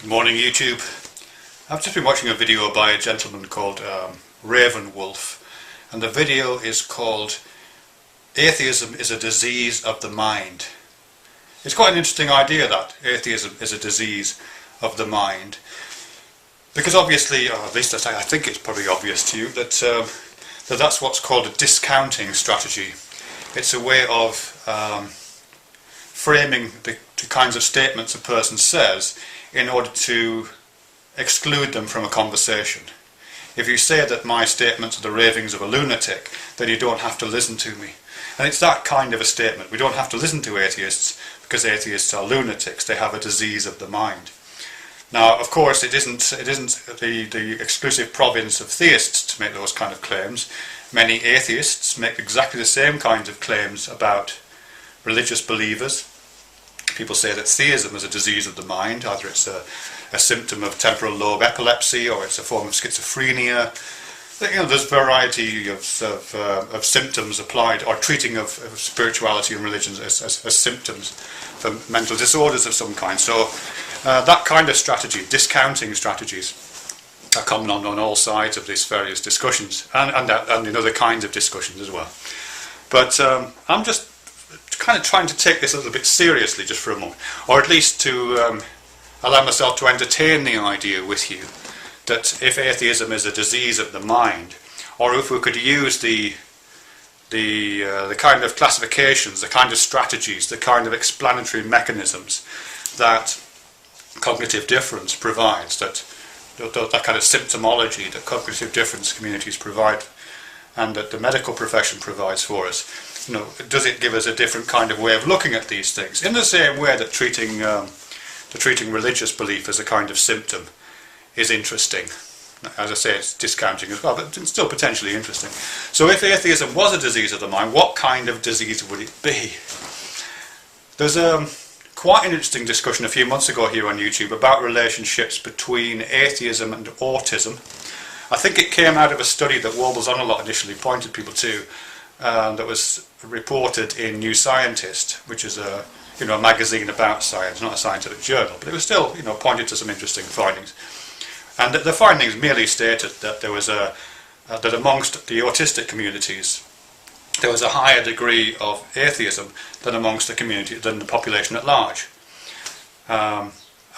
Good morning, YouTube. I've just been watching a video by a gentleman called Raven Wolf, and the video is called Atheism is a Disease of the Mind. It's quite an interesting idea that atheism is a disease of the mind, because obviously, or at least I think it's probably obvious to you, that that's what's called a discounting strategy. It's a way of framing the kinds of statements a person says in order to exclude them from a conversation. If you say that my statements are the ravings of a lunatic, then you don't have to listen to me. And it's that kind of a statement. We don't have to listen to atheists because atheists are lunatics. They have a disease of the mind. Now, of course, it isn't the exclusive province of theists to make those kind of claims. Many atheists make exactly the same kinds of claims about religious believers. People say that theism is a disease of the mind. Either it's a symptom of temporal lobe epilepsy, or it's a form of schizophrenia. There's a variety of symptoms applied, or treating of spirituality and religion as symptoms for mental disorders of some kind. So that kind of strategy, discounting strategies, are common on all sides of these various discussions, and in other kinds of discussions as well. But I'm just kind of trying to take this a little bit seriously just for a moment, or at least to allow myself to entertain the idea with you that if atheism is a disease of the mind, or if we could use the kind of classifications, the kind of strategies, the kind of explanatory mechanisms that cognitive difference provides, that kind of symptomology that cognitive difference communities provide and that the medical profession provides for us, does it give us a different kind of way of looking at these things? In the same way that treating religious belief as a kind of symptom is interesting. As I say, it's discounting as well, but it's still potentially interesting. So if atheism was a disease of the mind, what kind of disease would it be? There's quite an interesting discussion a few months ago here on YouTube about relationships between atheism and autism. I think it came out of a study that Wobbles-On-A-Lot initially pointed people to, that was reported in New Scientist, which is a magazine about science, not a scientific journal, but it was still pointed to some interesting findings. And the findings merely stated that there was that amongst the autistic communities there was a higher degree of atheism than amongst the population at large. I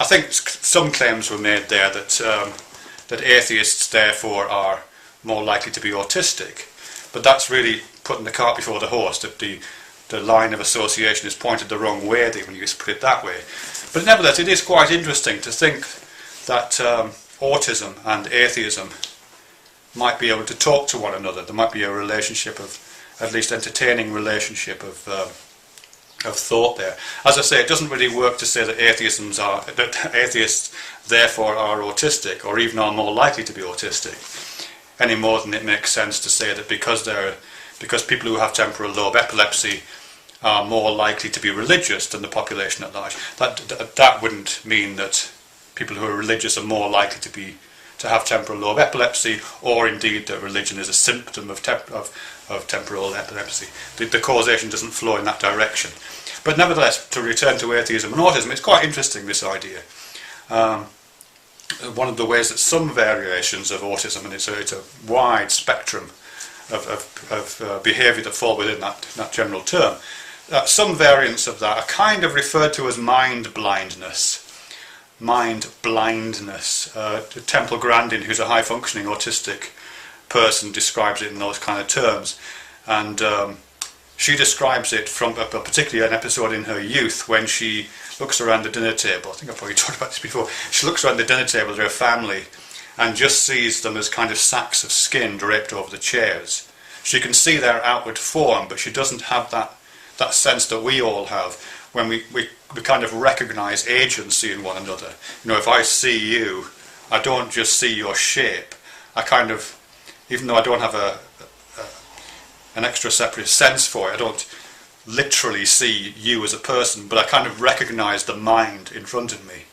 think some claims were made there that atheists therefore are more likely to be autistic, but that's really putting the cart before the horse. That the line of association is pointed the wrong way when you put it that way. But nevertheless, it is quite interesting to think that autism and atheism might be able to talk to one another. There might be a relationship of, at least entertaining relationship of thought there. As I say, it doesn't really work to say that atheists therefore are autistic, or even are more likely to be autistic, any more than it makes sense to say that because people who have temporal lobe epilepsy are more likely to be religious than the population at large. That wouldn't mean that people who are religious are more likely to have temporal lobe epilepsy, or indeed that religion is a symptom of temporal epilepsy. The causation doesn't flow in that direction. But nevertheless, to return to atheism and autism, it's quite interesting, this idea. One of the ways that some variations of autism, and it's a wide spectrum of behaviour that fall within that general term, some variants of that are kind of referred to as mind blindness. Mind blindness. Temple Grandin, who's a high-functioning autistic person, describes it in those kind of terms, and she describes it from particularly an episode in her youth when she looks around the dinner table. I think I've probably talked about this before. She looks around the dinner table with her family and just sees them as kind of sacks of skin draped over the chairs. She can see their outward form, but she doesn't have that sense that we all have when we kind of recognise agency in one another. If I see you, I don't just see your shape. I kind of, even though I don't have an extra separate sense for it, I don't literally see you as a person, but I kind of recognise the mind in front of me.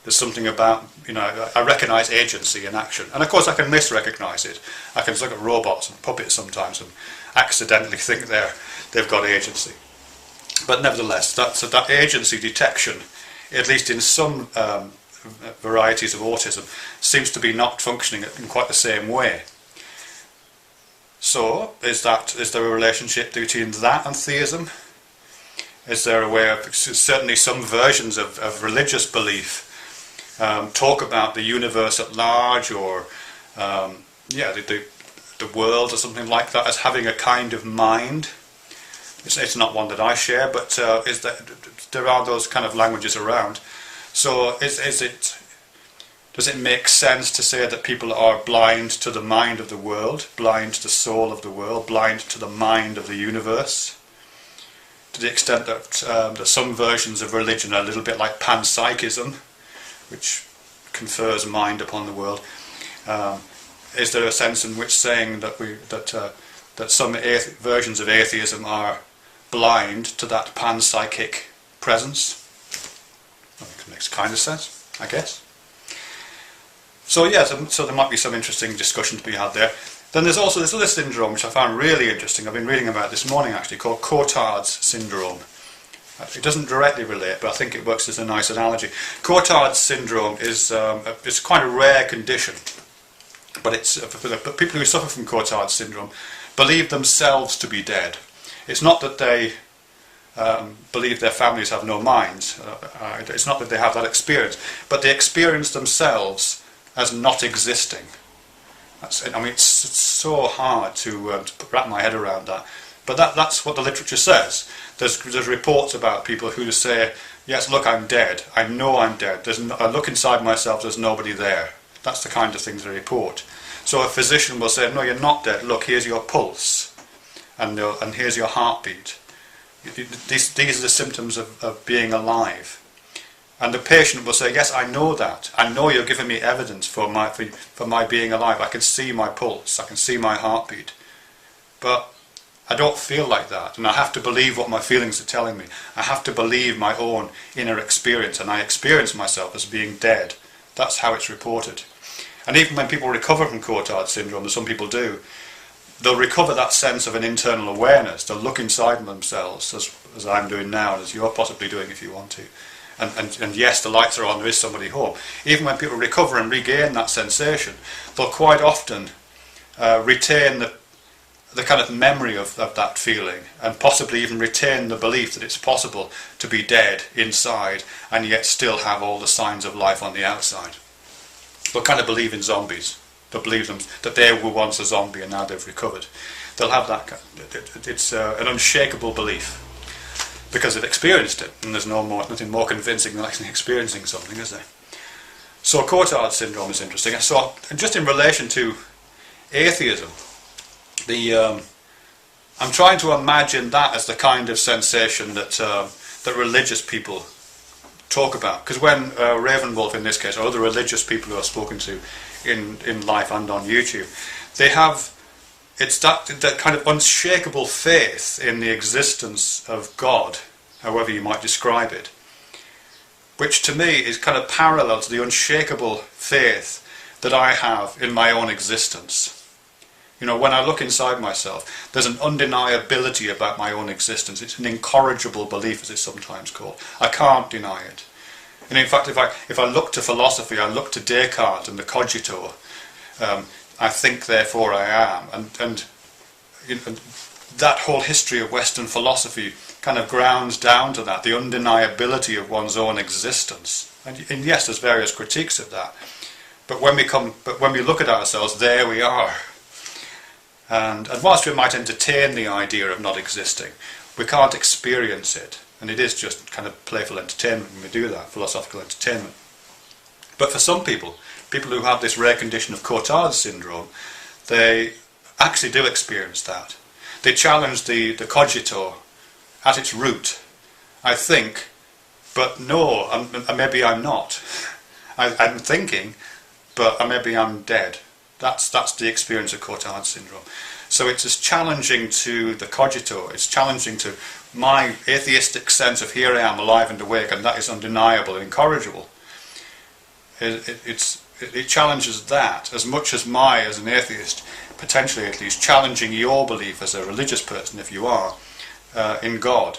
There's something about, I recognise agency in action. And of course I can misrecognise it. I can look at robots and puppets sometimes and accidentally think they've got agency. But nevertheless, that agency detection, at least in some varieties of autism seems to be not functioning in quite the same way. So, is there a relationship between that and theism? Is there a way of, certainly some versions of religious belief talk about the universe at large, or the world or something like that as having a kind of mind. It's not one that I share, but there are those kind of languages around. So does it make sense to say that people are blind to the mind of the world, blind to the soul of the world, blind to the mind of the universe? To the extent that some versions of religion are a little bit like panpsychism, which confers mind upon the world. Is there a sense in which saying that some versions of atheism are blind to that panpsychic presence? That makes kind of sense, I guess. So yeah, so there might be some interesting discussion to be had there. Then there's also this other syndrome which I found really interesting. I've been reading about it this morning actually, called Cotard's syndrome. It doesn't directly relate, but I think it works as a nice analogy. Cotard's syndrome is it's quite a rare condition, but people who suffer from Cotard's syndrome believe themselves to be dead. It's not that they believe their families have no minds. It's not that they have that experience, but they experience themselves as not existing. It's so hard to wrap my head around that. But that's what the literature says. There's reports about people who say, yes, look, I'm dead. I know I'm dead. I look inside myself, there's nobody there. That's the kind of things they report. So a physician will say, no, you're not dead. Look, here's your pulse. And here's your heartbeat. These are the symptoms of being alive. And the patient will say, yes, I know that. I know you're giving me evidence for my being alive. I can see my pulse. I can see my heartbeat. But I don't feel like that. And I have to believe what my feelings are telling me. I have to believe my own inner experience. And I experience myself as being dead. That's how it's reported. And even when people recover from Cotard's syndrome, as some people do, they'll recover that sense of an internal awareness. They'll look inside themselves, as I'm doing now, and as you're possibly doing if you want to. And yes, the lights are on, there is somebody home. Even when people recover and regain that sensation, they'll quite often retain the kind of memory of that feeling, and possibly even retain the belief that it's possible to be dead inside and yet still have all the signs of life on the outside. They'll kind of believe in zombies. They'll believe that they were once a zombie and now they've recovered. They'll have that. It's an unshakable belief, because they've experienced it, and there's nothing more convincing than actually experiencing something, is there? So Cotard's syndrome is interesting. So just in relation to atheism, I'm trying to imagine that as the kind of sensation that religious people talk about. Because when Ravenwolf, in this case, or other religious people who I've spoken to in life and on YouTube, it's that kind of unshakable faith in the existence of God, however you might describe it, which to me is kind of parallel to the unshakable faith that I have in my own existence. You know, when I look inside myself, there's an undeniability about my own existence. It's an incorrigible belief, as it's sometimes called. I can't deny it. And in fact, if I look to philosophy, I look to Descartes and the cogito. I think, therefore I am. And that whole history of Western philosophy kind of grounds down to that, the undeniability of one's own existence. And yes, there's various critiques of that. But when we look at ourselves, there we are. And whilst we might entertain the idea of not existing, we can't experience it. And it is just kind of playful entertainment when we do that, philosophical entertainment. But for some people who have this rare condition of Cotard's syndrome, they actually do experience that. They challenge the cogito at its root. I think, but no, maybe I'm not. I'm thinking, but maybe I'm dead. That's the experience of Cotard's syndrome. So it's as challenging to the cogito, it's challenging to my atheistic sense of here I am alive and awake, and that is undeniable and incorrigible. It challenges that as much as as an atheist, potentially at least, challenging your belief as a religious person, if you are, in God,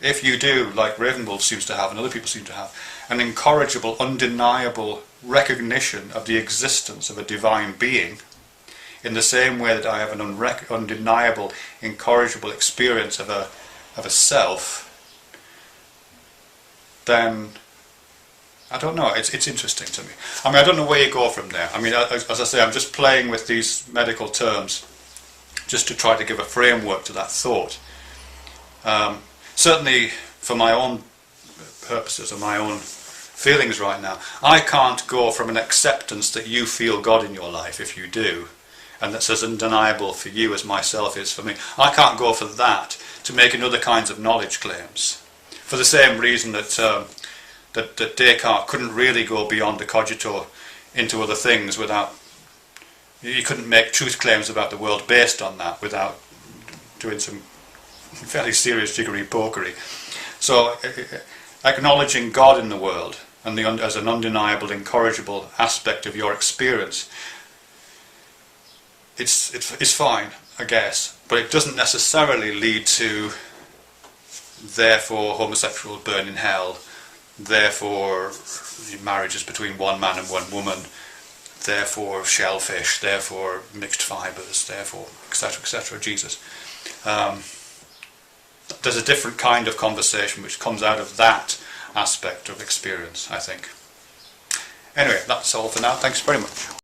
if you do, like Ravenwolf seems to have and other people seem to have, an incorrigible, undeniable recognition of the existence of a divine being, in the same way that I have an undeniable, incorrigible experience of a self, then I don't know, it's interesting to me. I mean, I don't know where you go from there. I mean, as I say, I'm just playing with these medical terms just to try to give a framework to that thought. Certainly for my own purposes and my own feelings right now, I can't go from an acceptance that you feel God in your life, if you do, and that's as undeniable for you as myself is for me. I can't go for that to make other kinds of knowledge claims, for the same reason that that Descartes couldn't really go beyond the cogito into other things without, you couldn't make truth claims about the world based on that without doing some fairly serious jiggery-pokery. So acknowledging God in the world and as an undeniable, incorrigible aspect of your experience, it's fine, I guess, but it doesn't necessarily lead to therefore homosexual burn in hell, therefore marriages between one man and one woman, therefore shellfish, therefore mixed fibres, therefore etc, etc, Jesus. There's a different kind of conversation which comes out of that aspect of experience, I think. Anyway, that's all for now. Thanks very much.